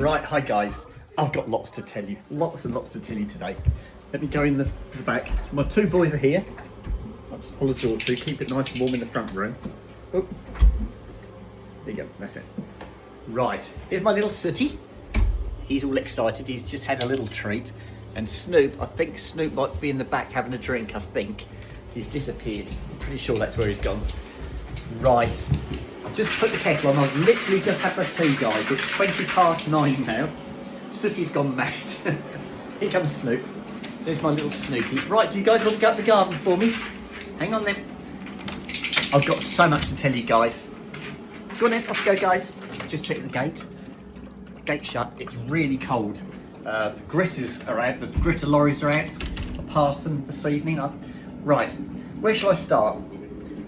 Right, hi guys. I've got lots to tell you. Lots and lots to tell you today. Let me go in the back. My two boys are here. I'll just pull the door through, keep it nice and warm in the front room. Oh, there you go, that's it. Right, here's my little Sooty. He's all excited, he's just had a little treat. And Snoop, I think Snoop might be in the back having a drink, I think. He's disappeared. I'm pretty sure that's where he's gone. Right, I've just put the kettle on. I've literally just had my tea, guys. It's 9:20 now. Sooty's gone mad. Here comes Snoop. There's my little Snoopy. Right, do you guys want to go up the garden for me? Hang on then. I've got so much to tell you guys. Go on then, off you go guys. Just check the gate. Gate shut. It's really cold. The gritters are out. The gritter lorries are out. I passed them this evening. Right, where shall I start?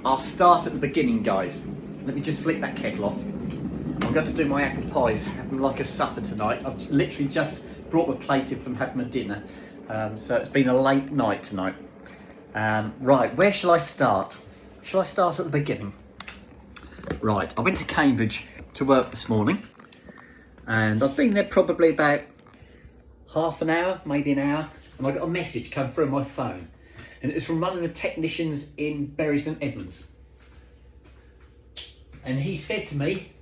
I'll start at the beginning, guys. Let me just flick that kettle off. I'm going to do my apple pies, have them like a supper tonight. I've literally just brought my plate in from having my dinner. So it's been a late night tonight. Right, where shall I start? Shall I start at the beginning? Right, I went to Cambridge to work this morning. And I've been there probably about half an hour, maybe an hour. And I got a message come through on my phone. And it was from one of the technicians in Bury St Edmunds. And he said to me,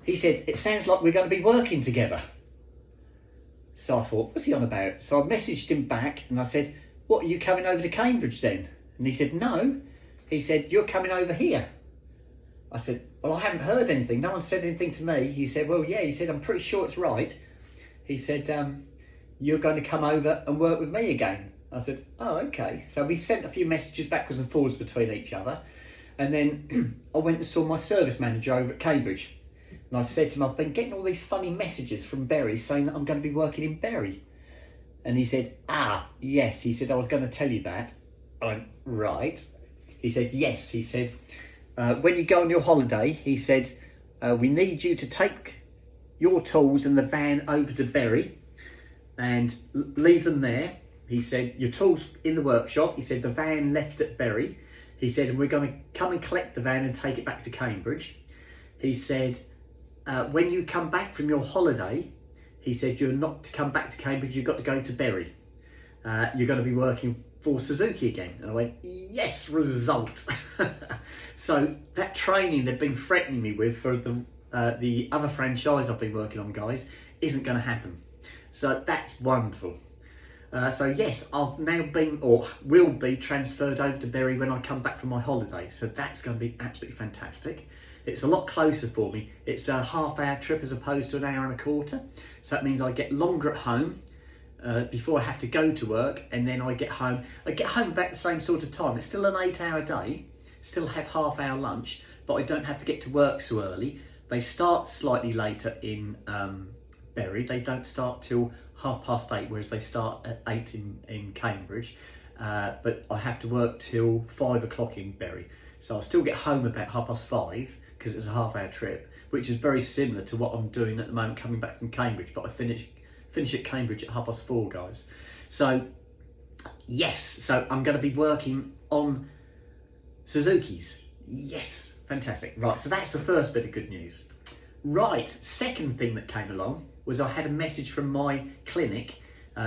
it sounds like we're going to be working together. So I thought, what's he on about? So I messaged him back and I said, what, are you coming over to Cambridge then? And he said, no. He said, you're coming over here. I said, well, I haven't heard anything. No one said anything to me. He said, well, yeah. He said, I'm pretty sure it's right. He said, you're going to come over and work with me again. I said, oh, okay. So we sent a few messages backwards and forwards between each other. And then I went and saw my service manager over at Cambridge. And I said to him, I've been getting all these funny messages from Bury saying that I'm going to be working in Bury. And he said, yes. He said, I was going to tell you that. I went, right. He said, yes. He said, when you go on your holiday, he said, we need you to take your tools and the van over to Bury and leave them there. He said, your tools in the workshop. He said, the van left at Bury. He said, and we're going to come and collect the van and take it back to Cambridge. He said, when you come back from your holiday, he said, you're not to come back to Cambridge, you've got to go to Bury. You're going to be working for Suzuki again. And I went, yes, result. So that training they've been threatening me with for the other franchise I've been working on, guys, isn't going to happen. So that's wonderful. So yes, I've now been, or will be, transferred over to Bury when I come back from my holiday. So that's going to be absolutely fantastic. It's a lot closer for me. It's a half-hour trip as opposed to an hour and a quarter. So that means I get longer at home before I have to go to work, and then I get home. I get home about the same sort of time. It's still an 8-hour day, still have half-hour lunch, but I don't have to get to work so early. They start slightly later in Bury. They don't start till 8:30, whereas they start at 8 in Cambridge. But I have to work till 5 o'clock in Bury. So I'll still get home about 5:30 because it's a half-hour trip, which is very similar to what I'm doing at the moment coming back from Cambridge. But I finish at Cambridge at 4:30, guys. So yes, so I'm going to be working on Suzuki's. Yes, fantastic. Right, so that's the first bit of good news. Right, second thing that came along was I had a message from my clinic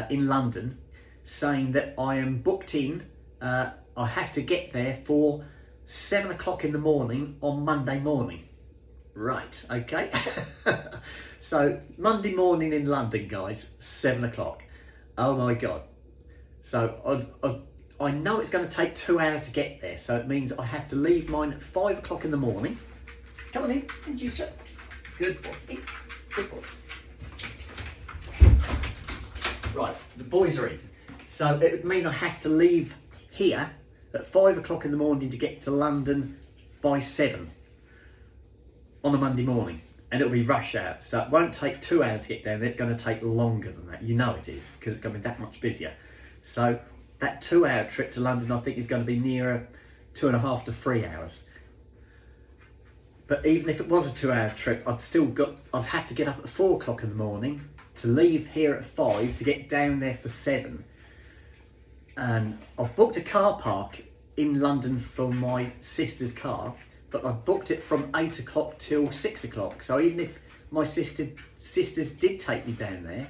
in London saying that I am booked in. I have to get there for 7 o'clock in the morning on Monday morning. Right, okay. So Monday morning in London, guys, 7 o'clock. Oh my God. So I know it's going to take 2 hours to get there. So it means I have to leave mine at 5 o'clock in the morning. Come on in, and you sit. Good boy, good boy. Right, the boys are in. So it would mean I have to leave here at 5 o'clock in the morning to get to London by 7 on a Monday morning. And it'll be rush hour. So it won't take 2 hours to get down there. It's going to take longer than that. You know it is, because it's going to be that much busier. So that 2-hour trip to London, I think, is going to be nearer 2.5 to 3 hours. But even if it was a 2-hour trip, I'd have to get up at 4 o'clock in the morning to leave here at 5 to get down there for 7. And I've booked a car park in London for my sister's car, but I booked it from 8 o'clock till 6 o'clock. So even if my sisters did take me down there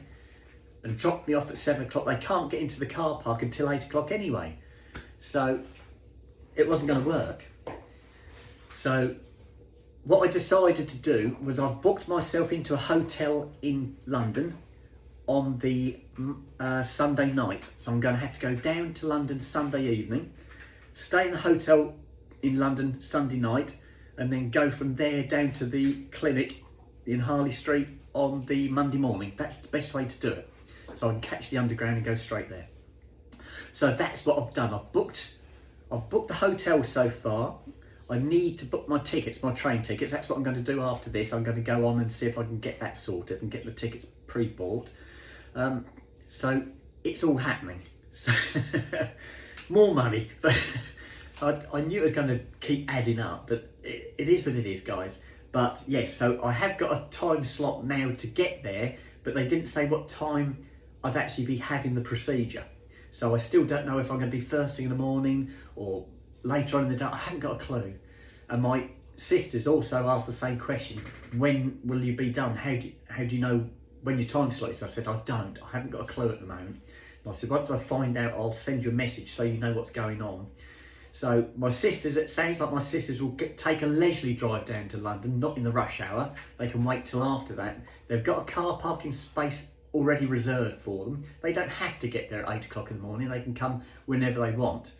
and dropped me off at 7 o'clock. They can't get into the car park until 8 o'clock anyway. So it wasn't going to work. So what I decided to do was I booked myself into a hotel in London on the Sunday night. So I'm going to have to go down to London Sunday evening, stay in a hotel in London Sunday night, and then go from there down to the clinic in Harley Street on the Monday morning. That's the best way to do it. So I can catch the underground and go straight there. So that's what I've done. I've booked the hotel so far. I need to book my tickets, my train tickets. That's what I'm going to do after this. I'm going to go on and see if I can get that sorted and get the tickets pre-bought. So it's all happening. So more money, but I knew it was going to keep adding up, but it is what it is, guys. But yes, so I have got a time slot now to get there, but they didn't say what time I'd actually be having the procedure. So I still don't know if I'm going to be first thing in the morning or later on in the day. I haven't got a clue. And my sisters also asked the same question: when will you be done? How do you know when your time slot is? I said, I haven't got a clue at the moment. And I said, once I find out, I'll send you a message so you know what's going on. So my sisters, it sounds like my sisters will take a leisurely drive down to London, not in the rush hour. They can wait till after that. They've got a car parking space already reserved for them. They don't have to get there at 8 o'clock in the morning. They can come whenever they want.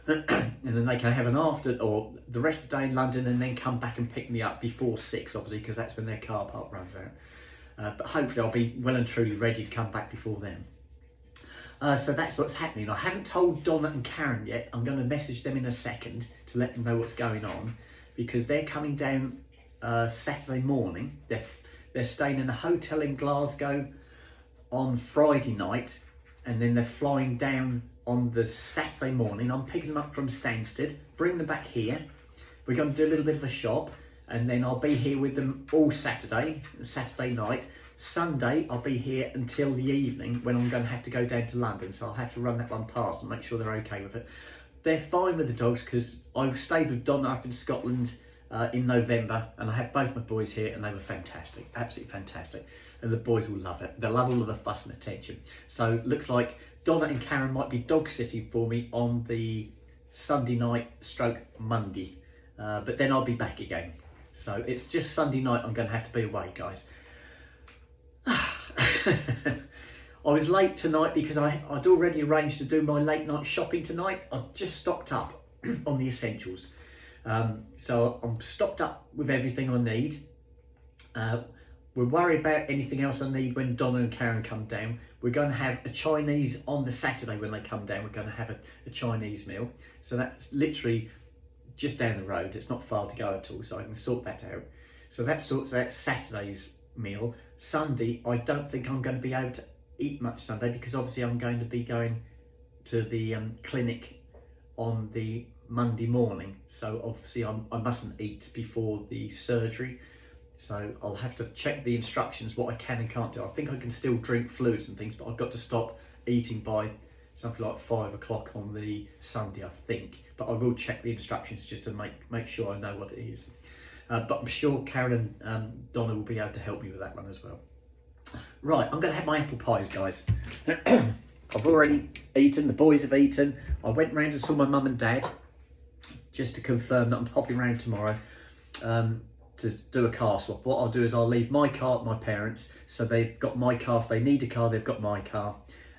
And then they can have an after, or the rest of the day in London, and then come back and pick me up before 6, obviously, because that's when their car park runs out. But hopefully I'll be well and truly ready to come back before then. So that's what's happening. I haven't told Donna and Karen yet. I'm going to message them in a second to let them know what's going on, because they're coming down Saturday morning. They're staying in a hotel in Glasgow on Friday night, and then they're flying down on the Saturday morning. I'm picking them up from Stansted, bring them back here. We're going to do a little bit of a shop, and then I'll be here with them all Saturday night. Sunday, I'll be here until the evening, when I'm going to have to go down to London. So I'll have to run that one past and make sure they're okay with it. They're fine with the dogs, because I stayed with Donna up in Scotland in November, and I had both my boys here, and they were fantastic, absolutely fantastic. And the boys will love it. They'll love all of the fuss and attention. So looks like Donna and Karen might be dog sitting for me on the Sunday night stroke Monday. But then I'll be back again. So it's just Sunday night I'm going to have to be away, guys. I was late tonight because I'd already arranged to do my late night shopping tonight. I've just stocked up on the essentials. So I'm stocked up with everything I need. We'll worry about anything else I need when Donna and Karen come down. We're going to have a Chinese on the Saturday when they come down. We're going to have a Chinese meal. So that's literally just down the road. It's not far to go at all, so I can sort that out. So that sorts out Saturday's meal. Sunday, I don't think I'm going to be able to eat much Sunday, because obviously I'm going to be going to the clinic on the Monday morning. So obviously I mustn't eat before the surgery. So I'll have to check the instructions, what I can and can't do. I think I can still drink fluids and things, but I've got to stop eating by something like 5 o'clock on the Sunday, I think. But I will check the instructions just to make sure I know what it is. But I'm sure Karen and Donna will be able to help me with that one as well. Right, I'm going to have my apple pies, guys. I've already eaten, the boys have eaten. I went round and saw my mum and dad, just to confirm that I'm popping round tomorrow to do a car swap. What I'll do is I'll leave my car at my parents', so they've got my car. If they need a car, they've got my car.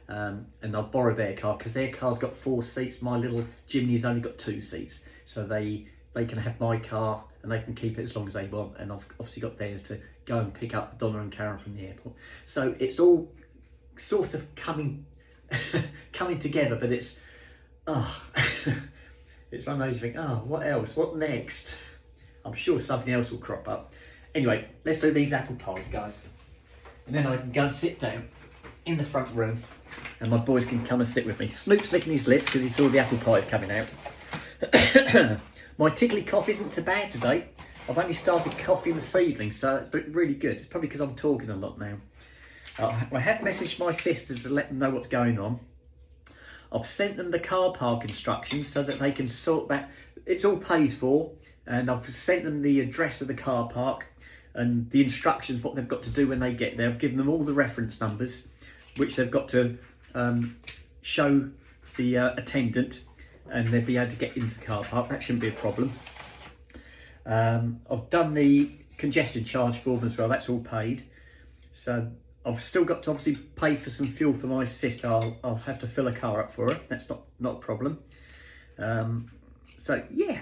And I'll borrow their car, because their car's got 4 seats. My little Jimny's only got 2 seats. So they can have my car and they can keep it as long as they want. And I've obviously got theirs to go and pick up Donna and Karen from the airport. So it's all sort of coming together, but it's it's one of those you think, what else? What next? I'm sure something else will crop up. Anyway, let's do these apple pies, guys. And then I can go and sit down in the front room, and my boys can come and sit with me. Snoop's licking his lips because he saw the apple pies coming out. My tickly cough isn't too bad today. I've only started coughing this evening, so it's really good. It's probably because I'm talking a lot now. I have messaged my sisters to let them know what's going on. I've sent them the car park instructions so that they can sort that. It's all paid for, and I've sent them the address of the car park. and the instructions, what they've got to do when they get there. I've given them all the reference numbers, which they've got to show the attendant, and they'll be able to get into the car park. That shouldn't be a problem. I've done the congestion charge for them as well. That's all paid. So I've still got to obviously pay for some fuel for my sister. I'll have to fill a car up for her. That's not a problem. So yeah,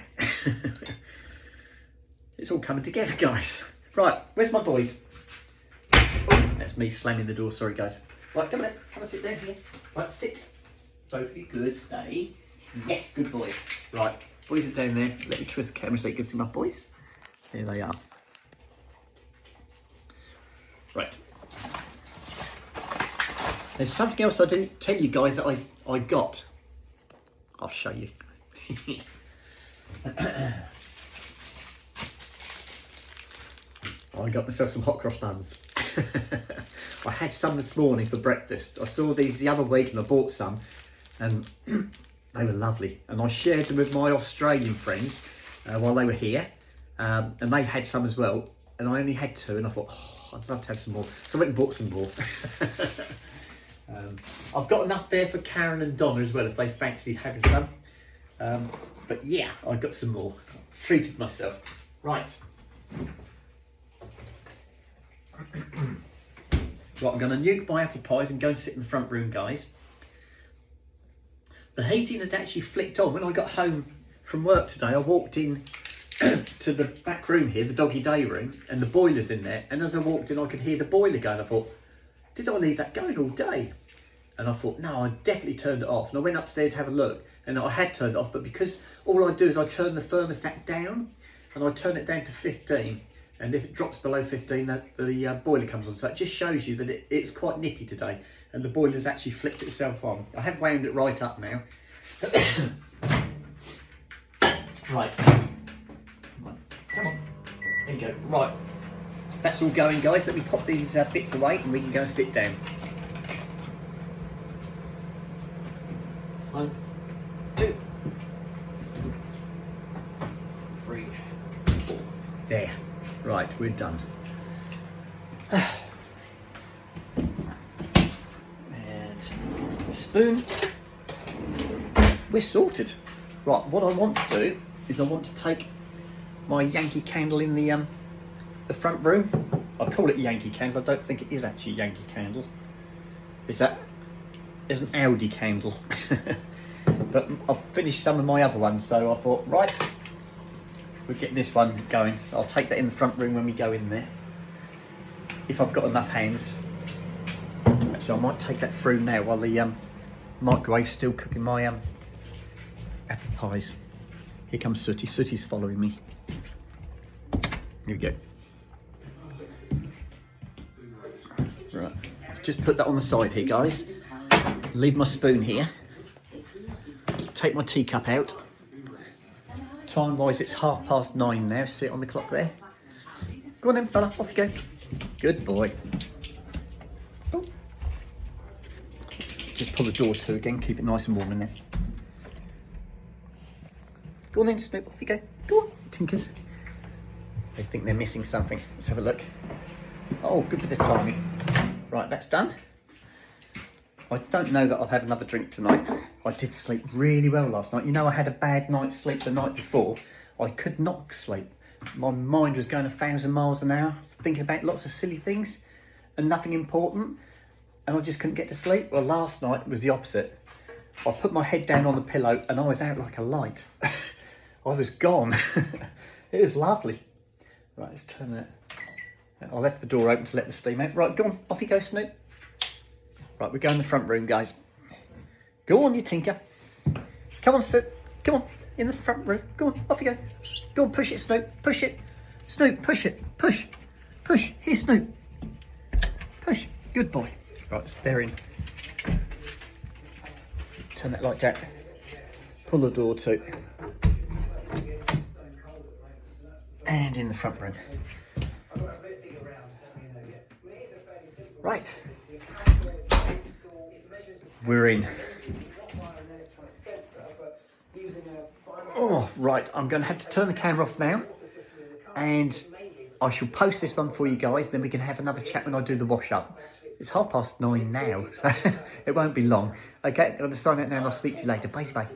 it's all coming together, guys. Right, where's my boys? Oh, that's me slamming the door. Sorry, guys. Right, come on, sit down here. Right, sit. Both of you, good. Stay. Yes, good boys. Right, boys are down there. Let me twist the camera so you can see my boys. There they are. Right. There's something else I didn't tell you guys that I got. I'll show you. I got myself some hot cross buns. I had some this morning for breakfast. I saw these the other week and I bought some, and they were lovely. And I shared them with my Australian friends while they were here, and they had some as well. And I only had 2, and I thought, oh, I'd love to have some more. So I went and bought some more. I've got enough there for Karen and Donna as well if they fancy having some. But yeah, I got some more. Treated myself. Right. Right, I'm going to nuke my apple pies and go and sit in the front room, guys. The heating had actually flicked on. When I got home from work today, I walked in to the back room here, the doggy day room, and the boiler's in there. And as I walked in, I could hear the boiler going. I thought, did I leave that going all day? And I thought, no, I definitely turned it off. And I went upstairs to have a look, and I had turned it off, but because all I do is I turn the thermostat down, and I turn it down to 15. And if it drops below 15, the boiler comes on. So it just shows you that it's quite nippy today, and the boiler's actually flipped itself on. I have wound it right up now. Right. Come on. There you go. Right. That's all going, guys. Let me pop these bits away and we can go and sit down. 1, 2, 3, 4. There. Right, we're done. And spoon. We're sorted. Right, what I want to do is I want to take my Yankee candle in the front room. I call it Yankee candle. I don't think it is actually Yankee candle. It's an Audi candle. But I've finished some of my other ones, so I thought, right, we'll get this one going. So I'll take that in the front room when we go in there, if I've got enough hands. Actually, I might take that through now while the microwave's still cooking my apple pies. Here comes Sooty. Sooty's following me. Here we go. Right, I've just put that on the side here, guys. Leave my spoon here. Take my teacup out. Time-wise, it's 9:30 now. See it on the clock there. Go on then, fella. Off you go. Good boy. Oh. Just pull the door to again. Keep it nice and warm in there. Go on then, Snoop. Off you go. Go on, Tinkers. They think they're missing something. Let's have a look. Oh, good bit of timing. Right, that's done. I don't know that I'll have another drink tonight. I did sleep really well last night. You know, I had a bad night's sleep the night before. I could not sleep. My mind was going 1,000 miles an hour, thinking about lots of silly things and nothing important. And I just couldn't get to sleep. Well, last night was the opposite. I put my head down on the pillow and I was out like a light. I was gone. It was lovely. Right, let's turn that. I left the door open to let the steam out. Right, go on, off you go, Snoop. Right, we're going in the front room, guys. Go on, you tinker. Come on, Snoop. Come on, in the front room. Go on, off you go. Go on, push it, Snoop. Push it. Snoop, push it. Push. Push. Here, Snoop. Push. Good boy. Right, they're in. Turn that light down. Pull the door to. And in the front room. Right. We're in. Oh, right. I'm going to have to turn the camera off now and I shall post this one for you guys, then we can have another chat when I do the wash up. It's 9:30 now, so it won't be long. Okay, I'm going to sign out now and I'll speak to you later. Bye bye.